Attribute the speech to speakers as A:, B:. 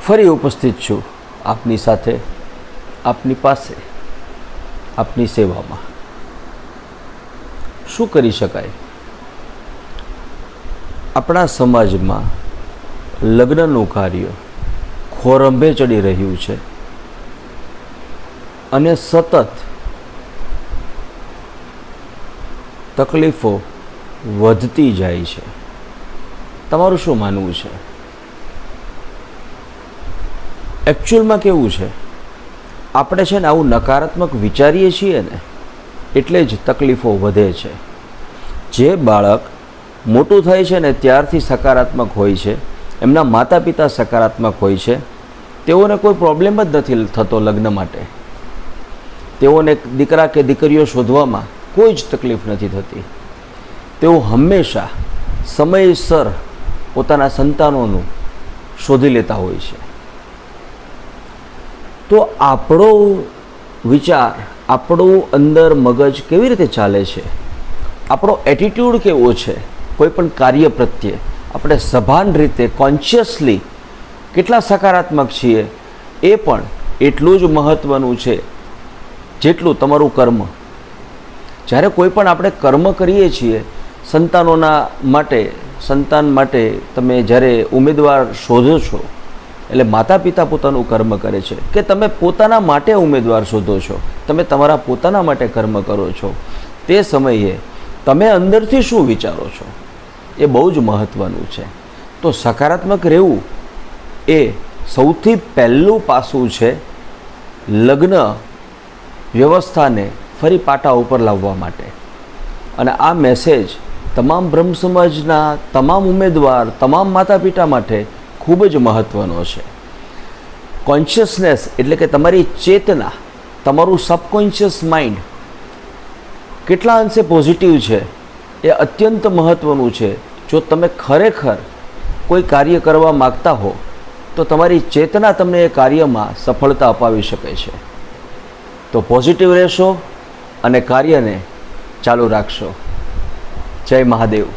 A: ફરી ઉપસ્થિત છું આપની સાથે, આપની પાસે, આપની સેવામાં. શું કરી શકાય? આપણા સમાજમાં લગ્નનું કાર્ય ખોરંભે ચડી રહ્યું છે અને સતત તકલીફો વધતી જાય છે. તમારું શું માનવું છે? એકચ્યુઅલમાં કેવું છે, આપણે છે ને આવું નકારાત્મક વિચારીએ છીએ ને એટલે જ તકલીફો વધે છે. જે બાળક મોટું થાય છે ને ત્યારથી સકારાત્મક હોય છે, એમના માતા પિતા સકારાત્મક હોય છે, તેઓને કોઈ પ્રોબ્લેમ જ નથી થતો લગ્ન માટે. તેઓને દીકરા કે દીકરીઓ શોધવામાં કોઈ જ તકલીફ નથી થતી. તેઓ હંમેશા સમયસર પોતાના સંતાનોનું શોધી લેતા હોય છે. તો આપણો વિચાર, આપણું અંદર મગજ કેવી રીતે ચાલે છે, આપણો એટીટ્યૂડ કેવો છે કોઈ પણ કાર્ય પ્રત્યે, આપણે સભાન રીતે કોન્શિયસલી કેટલા સકારાત્મક છીએ એ પણ એટલું જ મહત્ત્વનું છે જેટલું તમારું કર્મ. જ્યારે કોઈ પણ આપણે કર્મ કરીએ છીએ સંતાન માટે તમે જ્યારે ઉમેદવાર શોધો છો, એટલે માતા પિતા પોતાનું કર્મ કરે છે કે તમે પોતાના માટે ઉમેદવાર શોધો છો, તમે તમારા પોતાના માટે કર્મ કરો છો. તે સમયે તમે અંદરથી શું વિચારો છો એ બહુ જ મહત્ત્વનું છે. તો સકારાત્મક રહેવું એ સૌથી પહેલું પાસું છે લગ્ન વ્યવસ્થાને ફરી પાટા ઉપર લાવવા માટે. અને આ મેસેજ તમામ બ્રહ્મ સમાજના તમામ ઉમેદવાર, તમામ માતા પિતા માટે ખૂબ જ મહત્ત્વનો છે. કોન્શિયસનેસ એટલે કે તમારી ચેતના, તમારું સબકોન્શિયસ માઇન્ડ કેટલા અંશે પોઝિટિવ છે એ અત્યંત મહત્ત્વનું છે. જો તમે ખરેખર કોઈ કાર્ય કરવા માગતા હો તો તમારી ચેતના તમને એ કાર્યમાં સફળતા અપાવી શકે છે. તો પોઝિટિવ રહેશો અને કાર્યને ચાલુ રાખશો. જય મહાદેવ.